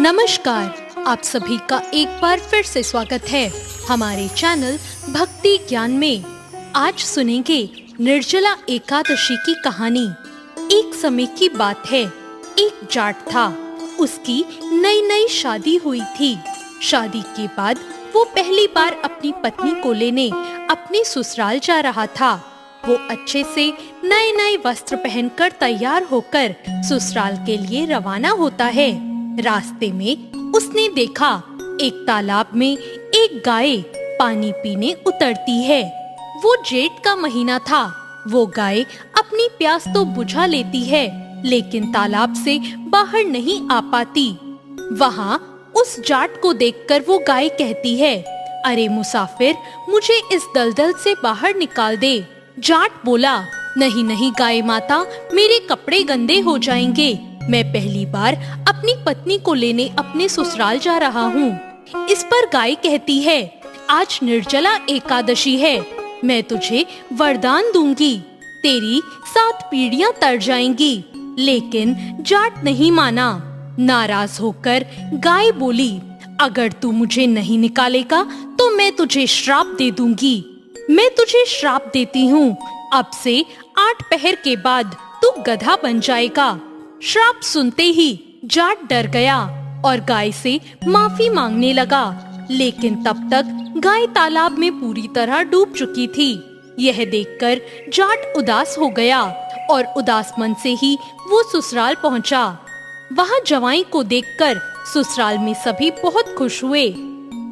नमस्कार, आप सभी का एक बार फिर से स्वागत है हमारे चैनल भक्ति ज्ञान में। आज सुनेंगे निर्जला एकादशी की कहानी। एक समय की बात है, एक जाट था। उसकी नई नई शादी हुई थी। शादी के बाद वो पहली बार अपनी पत्नी को लेने अपने ससुराल जा रहा था। वो अच्छे से नए नए वस्त्र पहनकर तैयार होकर ससुराल के लिए रवाना होता है। रास्ते में उसने देखा एक तालाब में एक गाय पानी पीने उतरती है। वो जेठ का महीना था। वो गाय अपनी प्यास तो बुझा लेती है, लेकिन तालाब से बाहर नहीं आ पाती। वहाँ उस जाट को देखकर वो गाय कहती है, अरे मुसाफिर, मुझे इस दलदल से बाहर निकाल दे। जाट बोला, नहीं नहीं गाय माता, मेरे कपड़े गंदे हो जाएंगे। मैं पहली बार अपनी पत्नी को लेने अपने ससुराल जा रहा हूँ। इस पर गाय कहती है, आज निर्जला एकादशी है, मैं तुझे वरदान दूंगी, तेरी 7 पीढ़ियां तर जाएंगी। लेकिन जाट नहीं माना। नाराज होकर गाय बोली, अगर तू मुझे नहीं निकालेगा तो मैं तुझे श्राप दे दूंगी। मैं तुझे श्राप देती हूँ, अब से 8 पहर के बाद तू गधा बन जाएगा। श्राप सुनते ही जाट डर गया और गाय से माफी मांगने लगा, लेकिन तब तक गाय तालाब में पूरी तरह डूब चुकी थी। यह देखकर जाट उदास हो गया और उदास मन से ही वो ससुराल पहुंचा। वहां जवाई को देखकर ससुराल में सभी बहुत खुश हुए,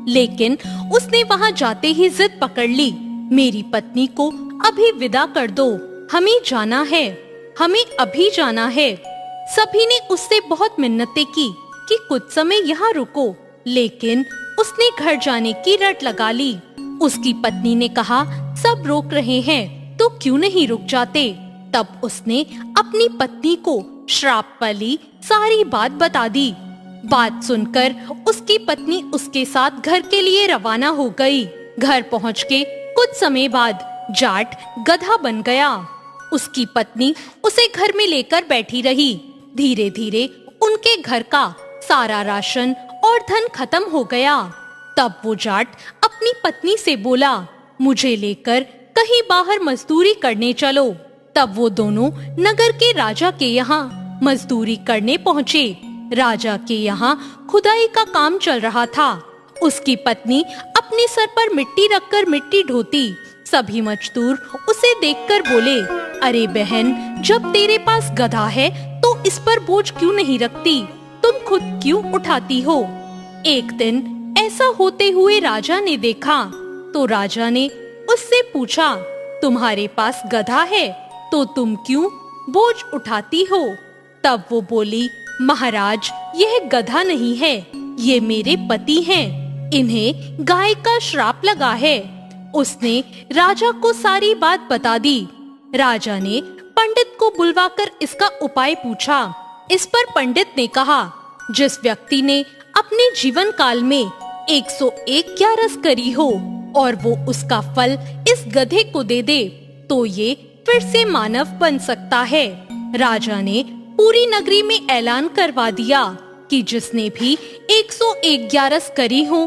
लेकिन उसने वहां जाते ही जिद पकड़ ली, मेरी पत्नी को अभी विदा कर दो, हमें जाना है, हमें अभी जाना है। सभी ने उससे बहुत मिन्नतें की कि कुछ समय यहाँ रुको, लेकिन उसने घर जाने की रट लगा ली। उसकी पत्नी ने कहा, सब रोक रहे हैं तो क्यों नहीं रुक जाते। तब उसने अपनी पत्नी को श्राप वाली सारी बात बता दी। बात सुनकर उसकी पत्नी उसके साथ घर के लिए रवाना हो गई। घर पहुँच के कुछ समय बाद जाट गधा बन गया। उसकी पत्नी उसे घर में लेकर बैठी रही। धीरे धीरे उनके घर का सारा राशन और धन खत्म हो गया। तब वो जाट अपनी पत्नी से बोला, मुझे लेकर कहीं बाहर मजदूरी करने चलो। तब वो दोनों नगर के राजा के यहाँ मजदूरी करने पहुँचे। राजा के यहाँ खुदाई का काम चल रहा था। उसकी पत्नी अपने सर पर मिट्टी रखकर मिट्टी ढोती। सभी मजदूर उसे देखकर बोले, अरे बहन, जब तेरे पास गधा है तो इस पर बोझ क्यों नहीं रखती, तुम खुद क्यों उठाती हो। एक दिन ऐसा होते हुए राजा ने देखा तो राजा ने उससे पूछा, तुम्हारे पास गधा है तो तुम क्यों बोझ उठाती हो। तब वो बोली, महाराज, यह गधा नहीं है, ये मेरे पति हैं, इन्हें गाय का श्राप लगा है। उसने राजा को सारी बात बता दी। राजा ने पंडित को बुलवाकर इसका उपाय पूछा। इस पर पंडित ने कहा, जिस व्यक्ति ने अपने जीवन काल में 101 ग्यारस करी हो और वो उसका फल इस गधे को दे दे तो ये फिर से मानव बन सकता है। राजा ने पूरी नगरी में ऐलान करवा दिया कि जिसने भी 101 ग्यारस करी हो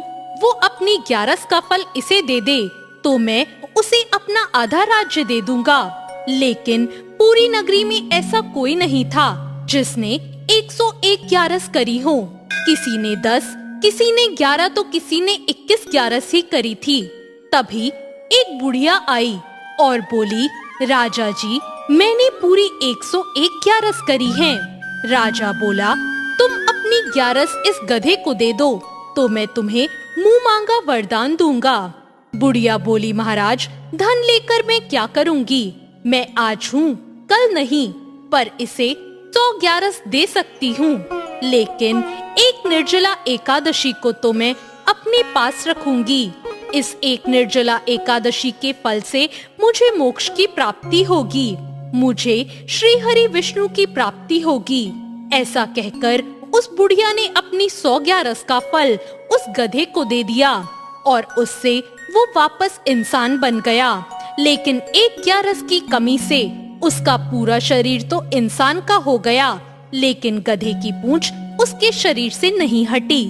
वो अपनी ग्यारस का फल इसे दे दे तो मैं उसे अपना आधा राज्य दे दूंगा। लेकिन पूरी नगरी में ऐसा कोई नहीं था जिसने 101 ग्यारस करी हो। किसी ने 10, किसी ने 11 तो किसी ने 21 ग्यारस ही करी थी। तभी एक बुढ़िया आई और बोली, राजा जी, मैंने पूरी 101 ग्यारस करी हैं। राजा बोला, तुम अपनी ग्यारस इस गधे को दे दो तो मैं तुम्हें मुंह मांगा वरदान दूंगा। बुढ़िया बोली, महाराज, धन लेकर मैं क्या करूंगी, मैं आज हूँ कल नहीं, पर इसे 100 ग्यारस दे सकती हूँ, लेकिन एक निर्जला एकादशी को तो मैं अपने पास रखूंगी। इस एक निर्जला एकादशी के फल से मुझे मोक्ष की प्राप्ति होगी, मुझे श्री हरि विष्णु की प्राप्ति होगी। ऐसा कहकर उस बुढ़िया ने अपनी 100 ग्यारस का फल उस गधे को दे दिया और उससे वो वापस इंसान बन गया। लेकिन 1 ग्यारस की कमी से उसका पूरा शरीर तो इंसान का हो गया, लेकिन गधे की पूंछ उसके शरीर से नहीं हटी।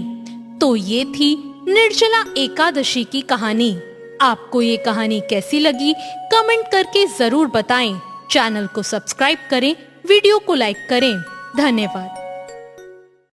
तो ये थी निर्जला एकादशी की कहानी। आपको ये कहानी कैसी लगी कमेंट करके जरूर बताएं। चैनल को सब्सक्राइब करें, वीडियो को लाइक करें। धन्यवाद।